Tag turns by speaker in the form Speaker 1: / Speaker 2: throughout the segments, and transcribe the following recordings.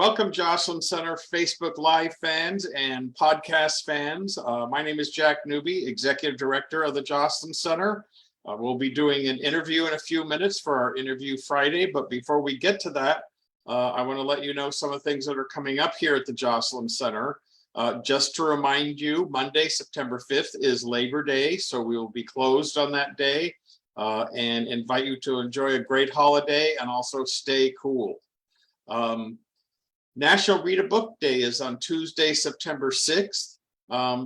Speaker 1: Welcome, Jocelyn Center Facebook Live fans and podcast fans. My name is Jack Newby, Executive Director of the Jocelyn Center. We'll be doing an interview in a few minutes for our Interview Friday, but before we get to that, I want to let you know some of the things that are coming up here at the Jocelyn Center. Just to remind you, Monday, September 5th is Labor Day, so we will be closed on that day and invite you to enjoy a great holiday and also stay cool. National Read a Book Day is on Tuesday, September 6th.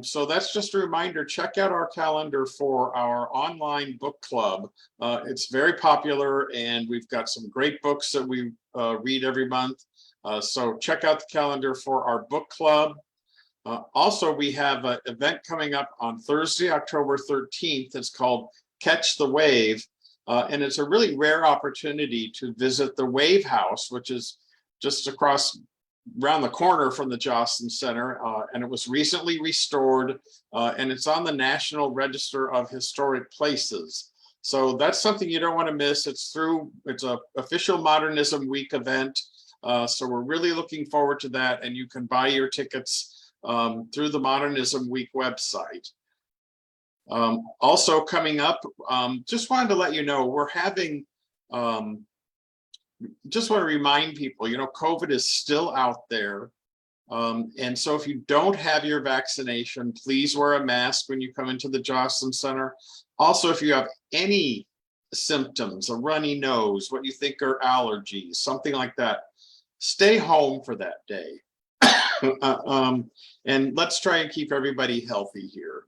Speaker 1: So that's just a reminder, check out our calendar for our online book club. It's very popular and we've got some great books that we read every month. So check out the calendar for our book club. Also, we have an event coming up on Thursday, October 13th. It's called Catch the Wave. And it's a really rare opportunity to visit the Wave House, which is just around the corner from the Jocelyn Center, and it was recently restored, and it's on the National Register of Historic Places. So that's something you don't want to miss. It's a official Modernism Week event, so we're really looking forward to that, and you can buy your tickets through the Modernism Week website. Also coming up, just wanted to let you know, we're having just want to remind people, COVID is still out there. And so if you don't have your vaccination, please wear a mask when you come into the Jocelyn Center. Also, if you have any symptoms, a runny nose, what you think are allergies, something like that, stay home for that day. And let's try and keep everybody healthy here.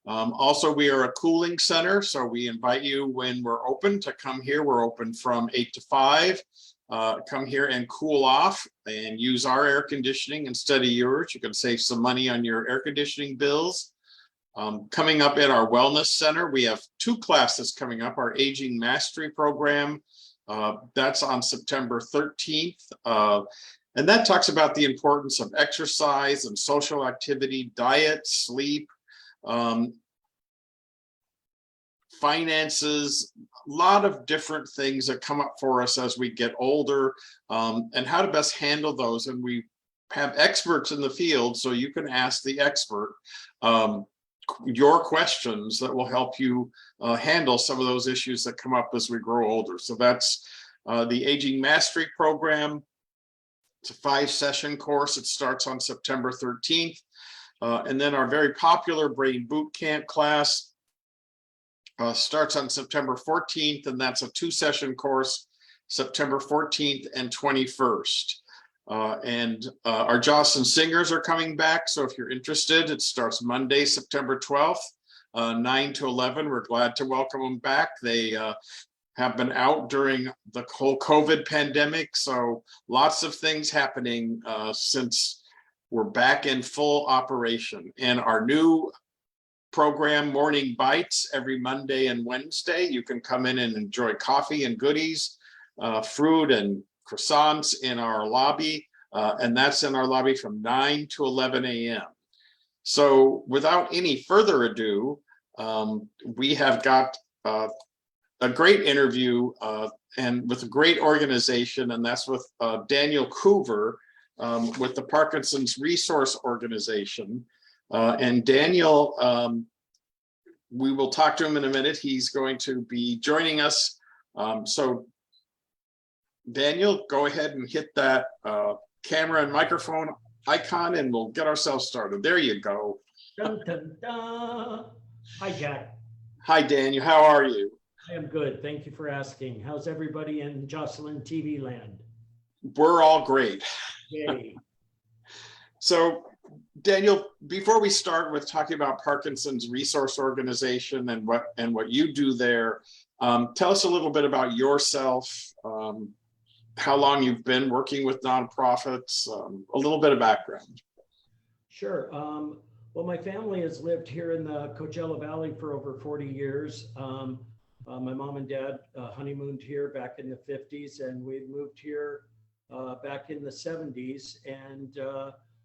Speaker 1: Also, we are a cooling center, so we invite you when we're open to come here. We're open from 8 to 5. Come here and cool off and use our air conditioning instead of yours. You can save some money on your air conditioning bills. Coming up at our Wellness Center, we have 2 classes coming up. Our Aging Mastery Program, that's on September 13th. And that talks about the importance of exercise and social activity, diet, sleep, finances, a lot of different things that come up for us as we get older, and how to best handle those. And we have experts in the field, so you can ask the expert your questions that will help you handle some of those issues that come up as we grow older. So that's the Aging Mastery Program. It's a 5-session course. It starts on September 13th. And then our very popular Brain Boot Camp class starts on September 14th, and that's a 2-session course, September 14th and 21st. And our Jocelyn Singers are coming back, so if you're interested, it starts Monday, September 12th, 9 to 11. We're glad to welcome them back. They have been out during the whole COVID pandemic, so lots of things happening since we're back in full operation. And our new program, Morning Bites, every Monday and Wednesday, you can come in and enjoy coffee and goodies, fruit and croissants in our lobby. And that's in our lobby from 9 to 11 a.m. So without any further ado, we have got a great interview and with a great organization, and that's with Daniel Coover, with the Parkinson's Resource Organization. And Daniel, we will talk to him in a minute. He's going to be joining us. So Daniel, go ahead and hit that camera and microphone icon and we'll get ourselves started. There you go.
Speaker 2: Dun, dun, dun. Hi, Jack.
Speaker 1: Hi, Daniel. How are you?
Speaker 2: I am good. Thank you for asking. How's everybody in Jocelyn TV land?
Speaker 1: We're all great.
Speaker 2: Yay.
Speaker 1: So, Daniel, before we start with talking about Parkinson's Resource Organization and what you do there, tell us a little bit about yourself, how long you've been working with nonprofits, a little bit of background.
Speaker 2: Sure. Well, my family has lived here in the Coachella Valley for over 40 years. My mom and dad honeymooned here back in the 50s, and we moved here back in the 70s. And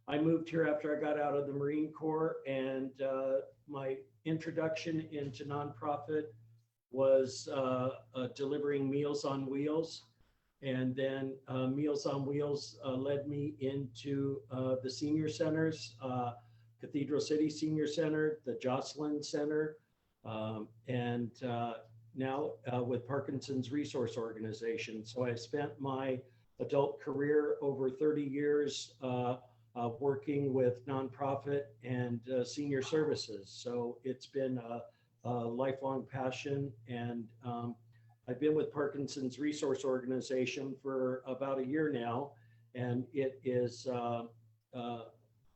Speaker 2: I moved here after I got out of the Marine Corps, and my introduction into nonprofit was delivering Meals on Wheels. And then Meals on Wheels led me into the senior centers, Cathedral City Senior Center, the Jocelyn Center, and now with Parkinson's Resource Organization. So I spent my adult career over 30 years working with nonprofit and senior services. So it's been a lifelong passion, and I've been with Parkinson's Resource Organization for about a year now, and it is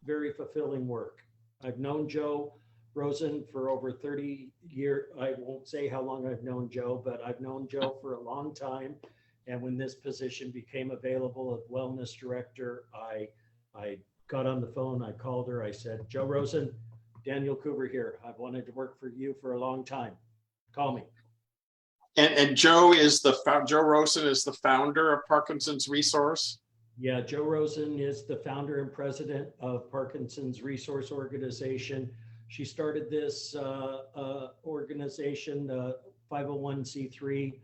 Speaker 2: very fulfilling work. I've known Joe Rosen for over 30 years. I won't say how long I've known Joe, but I've known Joe for a long time. And when this position became available of wellness director, I got on the phone, I called her, I said, Joe Rosen, Daniel Coover here. I've wanted to work for you for a long time. Call me.
Speaker 1: And Joe Rosen is the founder of Parkinson's Resource.
Speaker 2: Yeah, Joe Rosen is the founder and president of Parkinson's Resource Organization. She started this organization, 501c3,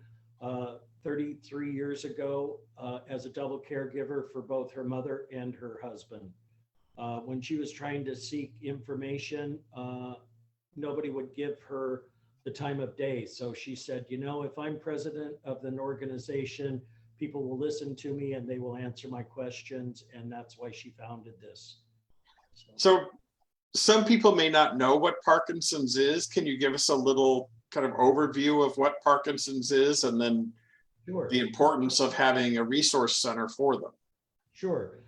Speaker 2: 33 years ago as a double caregiver for both her mother and her husband. When she was trying to seek information, nobody would give her the time of day. So she said, you know, if I'm president of an organization, people will listen to me and they will answer my questions. And that's why she founded this.
Speaker 1: So some people may not know what Parkinson's is. Can you give us a little kind of overview of what Parkinson's is, and then
Speaker 2: Sure.
Speaker 1: the importance of having a resource center for them?
Speaker 2: Sure.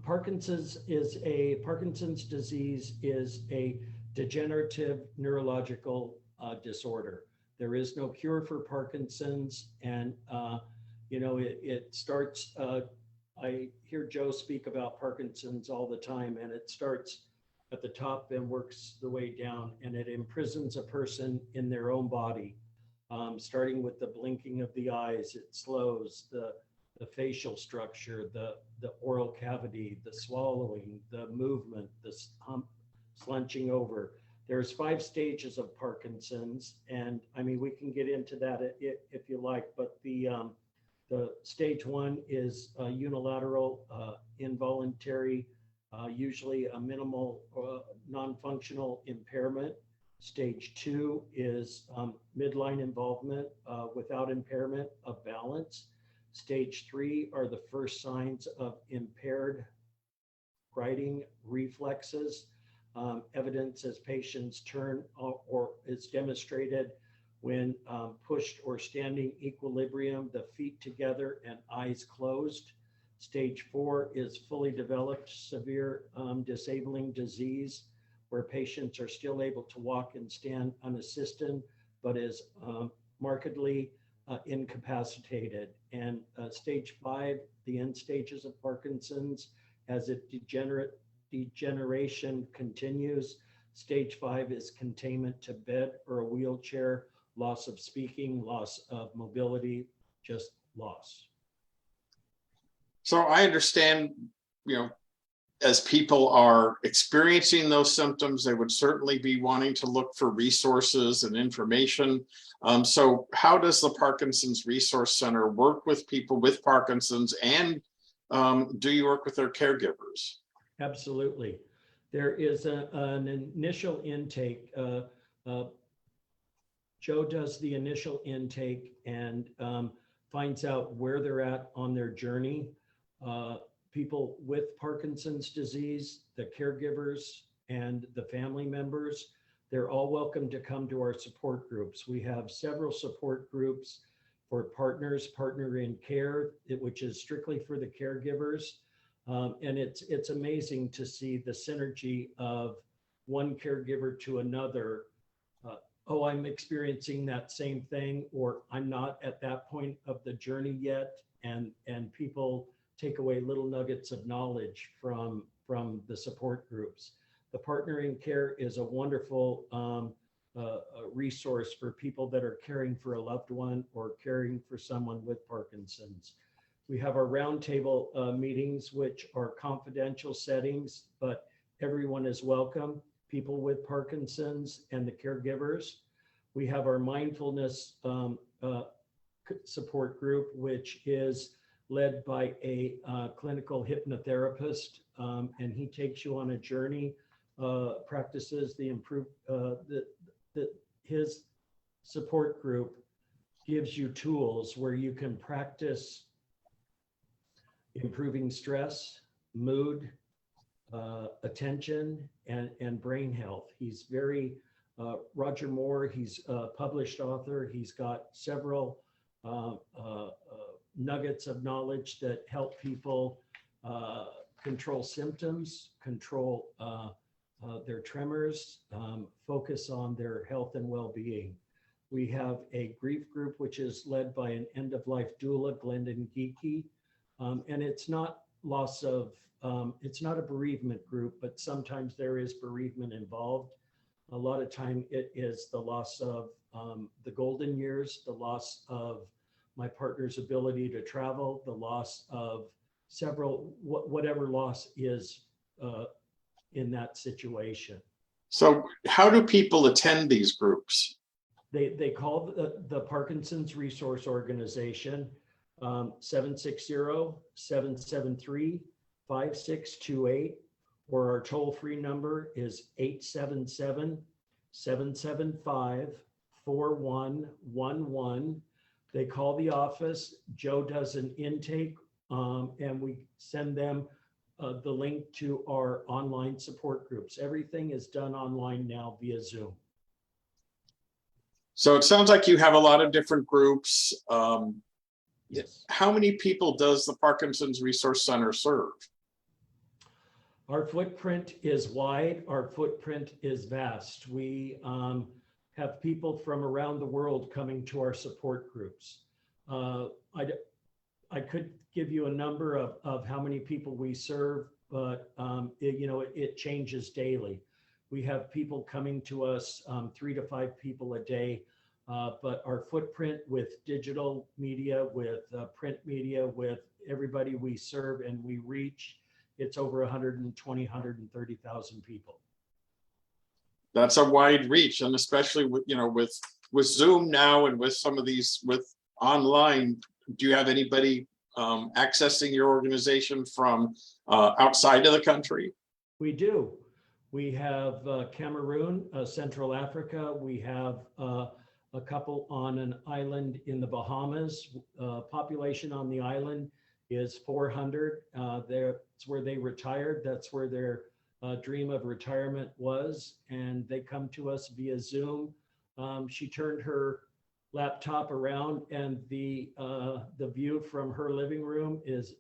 Speaker 2: Parkinson's disease is a degenerative neurological disorder. There is no cure for Parkinson's, and it starts. I hear Joe speak about Parkinson's all the time, and it starts at the top and works the way down, and it imprisons a person in their own body, starting with the blinking of the eyes. It slows the facial structure, the oral cavity, the swallowing, the movement, the slunching over. There's 5 stages of Parkinson's, and I mean, we can get into that if you like, but the stage 1 is unilateral, involuntary, usually a minimal non-functional impairment. Stage 2 is midline involvement without impairment of balance. Stage 3 are the first signs of impaired writing reflexes. Evidence as patients turn or is demonstrated when pushed or standing equilibrium, the feet together and eyes closed. Stage 4 is fully developed severe disabling disease, where patients are still able to walk and stand unassisted, but is markedly incapacitated. And stage 5, the end stages of Parkinson's, as degeneration continues. Stage 5 is containment to bed or a wheelchair, loss of speaking, loss of mobility, just loss.
Speaker 1: So I understand, as people are experiencing those symptoms, they would certainly be wanting to look for resources and information. So how does the Parkinson's Resource Center work with people with Parkinson's, and do you work with their caregivers?
Speaker 2: Absolutely. There is an initial intake. Joe does the initial intake and finds out where they're at on their journey. People with Parkinson's disease, the caregivers, and the family members, they're all welcome to come to our support groups. We have several support groups for partners, Partner in Care, which is strictly for the caregivers. And it's amazing to see the synergy of one caregiver to another. Oh, I'm experiencing that same thing, or I'm not at that point of the journey yet. And people take away little nuggets of knowledge from the support groups. The Partner in Care is a wonderful resource for people that are caring for a loved one or caring for someone with Parkinson's. We have our roundtable meetings, which are confidential settings, but everyone is welcome, people with Parkinson's and the caregivers. We have our mindfulness support group, which is led by a clinical hypnotherapist, and he takes you on a journey, practices the his support group gives you tools where you can practice improving stress, mood, attention, and brain health. He's very, Roger Moore, he's a published author. He's got several nuggets of knowledge that help people control symptoms, control their tremors, focus on their health and well-being. We have a grief group, which is led by an end-of-life doula, Glendon Geeky. And it's not loss of, it's not a bereavement group, but sometimes there is bereavement involved. A lot of time it is the loss of the golden years, the loss of my partner's ability to travel, the loss of several, whatever loss is in that situation.
Speaker 1: So how do people attend these groups?
Speaker 2: They call the Parkinson's Resource Organization, 760-773-5628, or our toll-free number is 877-775-4111. They call the office. Joe does an intake, and we send them the link to our online support groups. Everything is done online now via Zoom.
Speaker 1: So it sounds like you have a lot of different groups.
Speaker 2: Yes.
Speaker 1: How many people does the Parkinson's Resource Center serve?
Speaker 2: Our footprint is wide. Our footprint is vast. We have people from around the world coming to our support groups. I could give you a number of how many people we serve, but it changes daily. We have people coming to us, 3 to 5 people a day, but our footprint with digital media, with print media, with everybody we serve and we reach, it's over 120, 130,000 people.
Speaker 1: That's a wide reach, and especially with Zoom now and with some of these with online. Do you have anybody accessing your organization from outside of the country?
Speaker 2: We do. We have Cameroon, Central Africa. We have a couple on an island in the Bahamas. Population on the island is 400. That's where they retired. That's where their dream of retirement was. And they come to us via Zoom. She turned her laptop around and the view from her living room is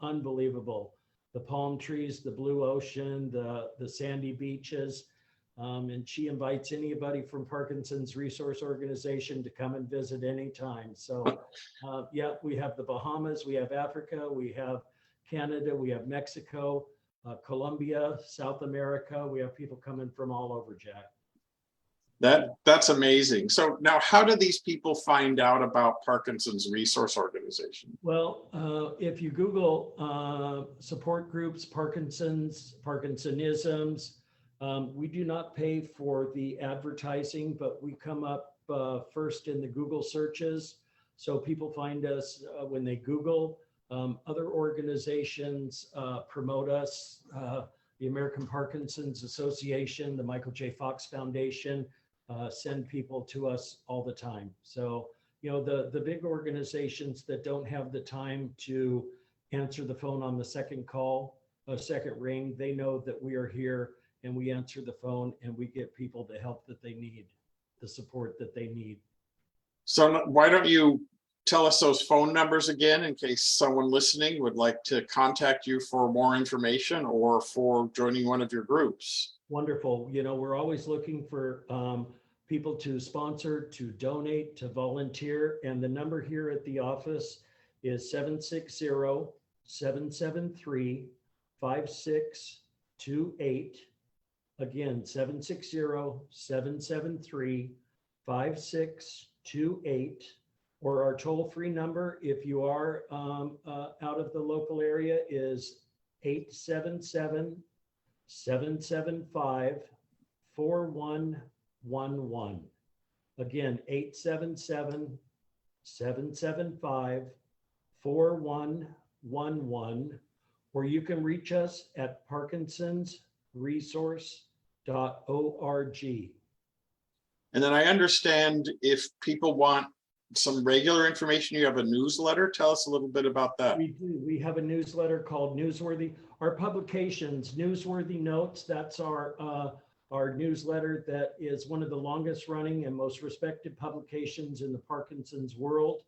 Speaker 2: unbelievable. The palm trees, the blue ocean, the sandy beaches. And she invites anybody from Parkinson's Resource Organization to come and visit anytime. So yeah, we have the Bahamas, we have Africa, we have Canada, we have Mexico, Colombia, South America. We have people coming from all over, Jack.
Speaker 1: That's amazing. So now, how do these people find out about Parkinson's Resource Organization?
Speaker 2: Well, if you Google support groups, Parkinsonisms, we do not pay for the advertising, but we come up first in the Google searches. So people find us when they Google. Other organizations promote us, the American Parkinson's Association, the Michael J. Fox Foundation, send people to us all the time. So, the big organizations that don't have the time to answer the phone on the second call, second ring, they know that we are here and we answer the phone and we get people the help that they need, the support that they need.
Speaker 1: So why don't you tell us those phone numbers again in case someone listening would like to contact you for more information or for joining one of your groups?
Speaker 2: Wonderful. We're always looking for people to sponsor, to donate, to volunteer. And the number here at the office is 760-773-5628. Again, 760-773-5628. Or our toll-free number, if you are out of the local area, is 877-775-4111. Again, 877-775-4111. 775-4111, or you can reach us at parkinsonsresource.org.
Speaker 1: And then I understand if people want some regular information, you have a newsletter. Tell us a little bit about that.
Speaker 2: We do. We have a newsletter called Newsworthy. Our publications, Newsworthy Notes, that's our newsletter that is one of the longest running and most respected publications in the Parkinson's world.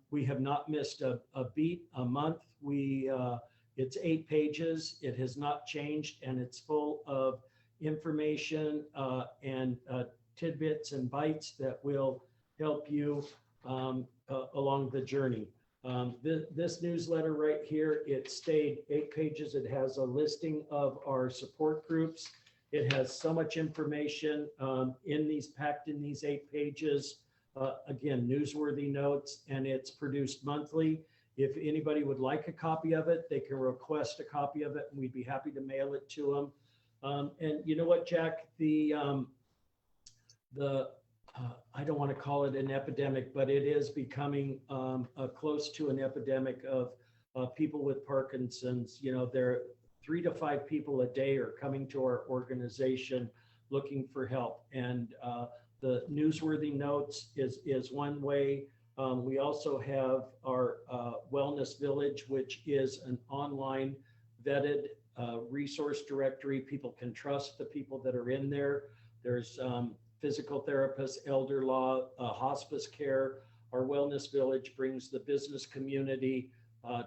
Speaker 2: We have not missed a beat a month. It's 8 pages. It has not changed, and it's full of information and tidbits and bites that will help you along the journey. This newsletter right here, it stayed 8 pages. It has a listing of our support groups. It has so much information packed in these 8 pages. Again, newsworthy notes, and it's produced monthly. If anybody would like a copy of it, they can request a copy of it, and we'd be happy to mail it to them. And you know what, Jack, I don't want to call it an epidemic, but it is becoming close to an epidemic of people with Parkinson's. You know, there are 3 to 5 people a day are coming to our organization looking for help. And the newsworthy notes is one way. We also have our Wellness Village, which is an online vetted resource directory. People can trust the people that are in there. There's physical therapists, elder law, hospice care. Our Wellness Village brings the business community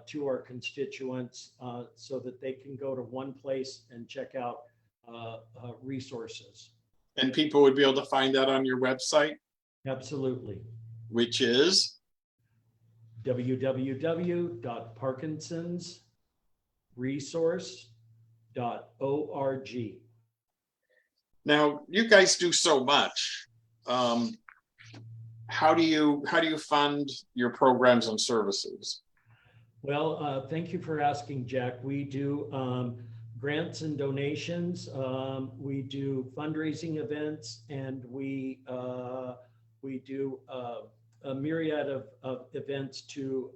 Speaker 2: to our constituents so that they can go to one place and check out resources.
Speaker 1: And people would be able to find that on your website?
Speaker 2: Absolutely.
Speaker 1: Which is?
Speaker 2: www.parkinsonsresource.org.
Speaker 1: Now, you guys do so much. How do you fund your programs and services?
Speaker 2: Well, thank you for asking, Jack. We do grants and donations. We do fundraising events, and we do a myriad of events to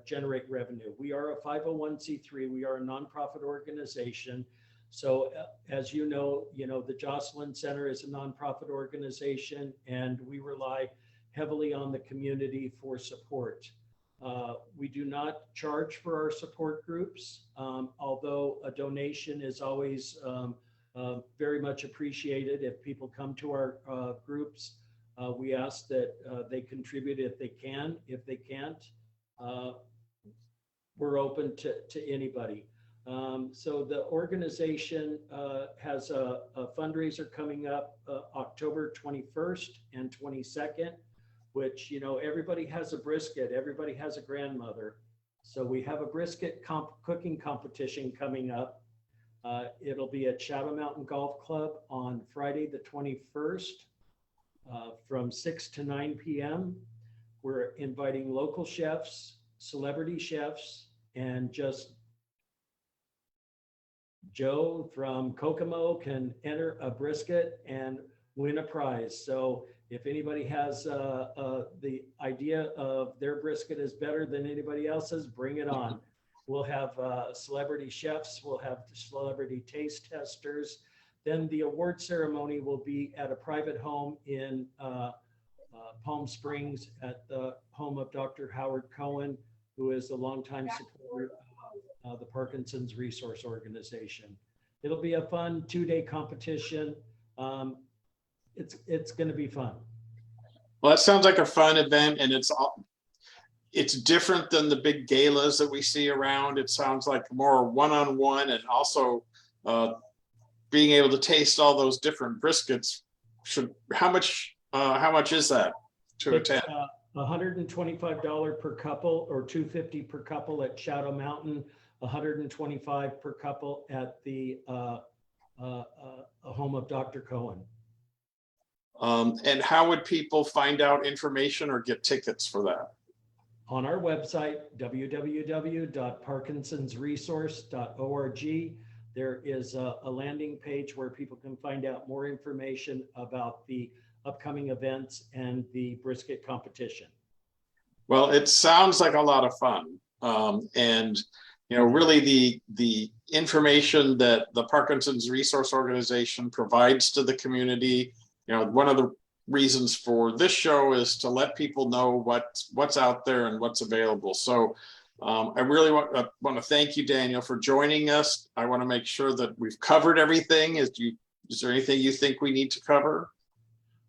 Speaker 2: generate revenue. We are a 501c3. We are a nonprofit organization. So as you know, the Jocelyn Center is a nonprofit organization, and we rely heavily on the community for support. We do not charge for our support groups, although a donation is always very much appreciated. If people come to our groups, we ask that they contribute if they can. If they can't, we're open to anybody. So the organization has a fundraiser coming up October 21st and 22nd, which, everybody has a brisket, everybody has a grandmother. So we have a brisket cooking competition coming up. It'll be at Shadow Mountain Golf Club on Friday, the 21st, from 6 to 9 p.m. We're inviting local chefs, celebrity chefs, and just Joe from Kokomo can enter a brisket and win a prize. So if anybody has the idea of their brisket is better than anybody else's, bring it on. We'll have celebrity chefs, we'll have celebrity taste testers. Then the award ceremony will be at a private home in Palm Springs at the home of Dr. Howard Cohen, who is a longtime supporter of the Parkinson's Resource Organization. It'll be a fun 2-day competition. It's going to be fun.
Speaker 1: Well, that sounds like a fun event, and it's different than the big galas that we see around. It sounds like more one-on-one, and also being able to taste all those different briskets. How much is that to attend?
Speaker 2: $125 per couple, or $250 per couple at Shadow Mountain, $125 per couple at the home of Dr. Cohen.
Speaker 1: And how would people find out information or get tickets for that?
Speaker 2: On our website, www.parkinsonsresource.org, there is a landing page where people can find out more information about the upcoming events and the brisket competition.
Speaker 1: Well, it sounds like a lot of fun. And, really the information that the Parkinson's Resource Organization provides to the community, one of the reasons for this show is to let people know what's out there and what's available. So I really want to thank you, Daniel, for joining us. I want to make sure that we've covered everything. Is there anything you think we need to cover?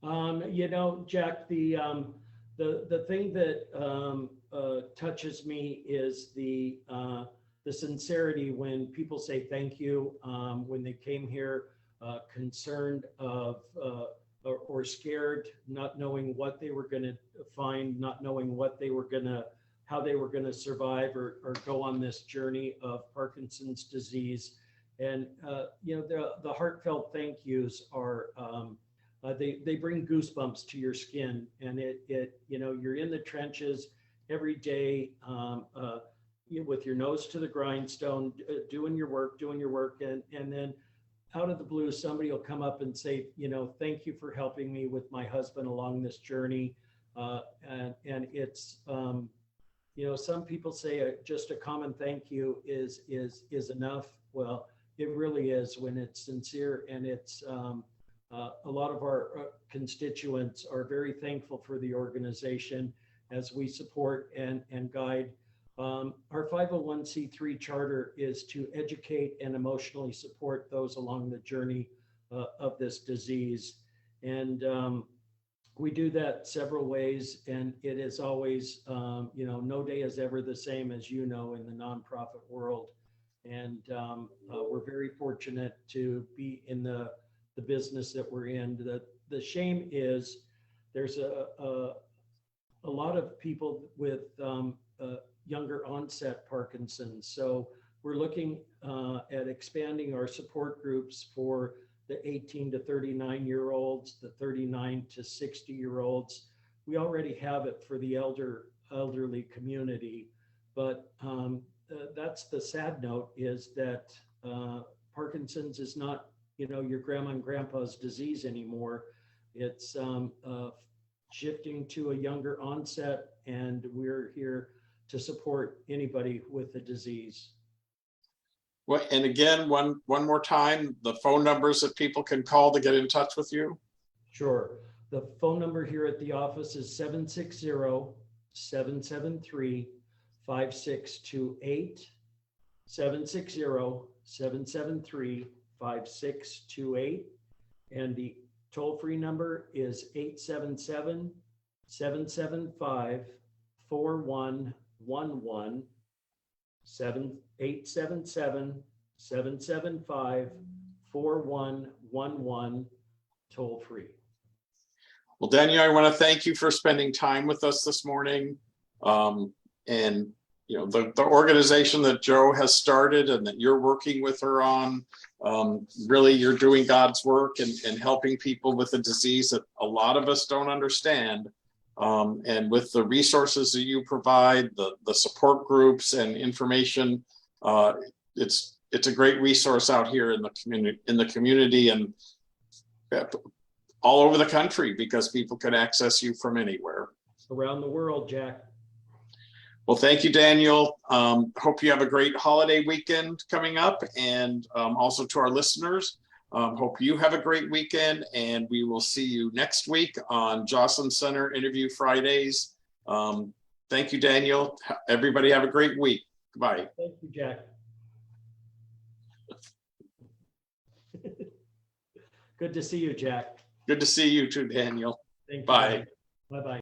Speaker 2: Jack, the thing that touches me is the sincerity when people say thank you, when they came here concerned of or scared, not knowing what they were going to find, not knowing how they were going to survive or go on this journey of Parkinson's disease. And the heartfelt thank yous are they bring goosebumps to your skin, and you're in the trenches every day with your nose to the grindstone, doing your work, and then out of the blue, somebody will come up and say, thank you for helping me with my husband along this journey. And it's, some people say just a common thank you is enough. Well, it really is when it's sincere, and it's a lot of our constituents are very thankful for the organization as we support and guide. Our 501c3 charter is to educate and emotionally support those along the journey of this disease. And we do that several ways, and it is always, no day is ever the same, as in the nonprofit world. And we're very fortunate to be in the business that we're in. The shame is there's a lot of people with younger onset Parkinson's. So we're looking at expanding our support groups for the 18 to 39-year-olds, the 39 to 60-year-olds. We already have it for the elderly community, but that's the sad note, is that Parkinson's is not, your grandma and grandpa's disease anymore. It's shifting to a younger onset, and we're here to support anybody with the disease.
Speaker 1: Well, and again, one more time, the phone numbers that people can call to get in touch with you.
Speaker 2: Sure. The phone number here at the office is 760-773-5628, 760-773-5628. And the toll-free number is 877-775-4111, 877-775-4111, toll-free.
Speaker 1: Well, Daniel, I want to thank you for spending time with us this morning. And the organization that Joe has started and that you're working with her on, really you're doing God's work and helping people with a disease that a lot of us don't understand. And with the resources that you provide, the support groups and information, it's a great resource out here in the community and all over the country, because people can access you from anywhere.
Speaker 2: Around the world, Jack.
Speaker 1: Well, thank you, Daniel. Hope you have a great holiday weekend coming up, and also to our listeners, hope you have a great weekend, and we will see you next week on Jocelyn Center Interview Fridays. Thank you, Daniel. Everybody have a great week. Goodbye.
Speaker 2: Thank you, Jack. Good to see you, Jack.
Speaker 1: Good to see you too, Daniel.
Speaker 2: Thank you.
Speaker 1: Bye.
Speaker 2: Bye-bye.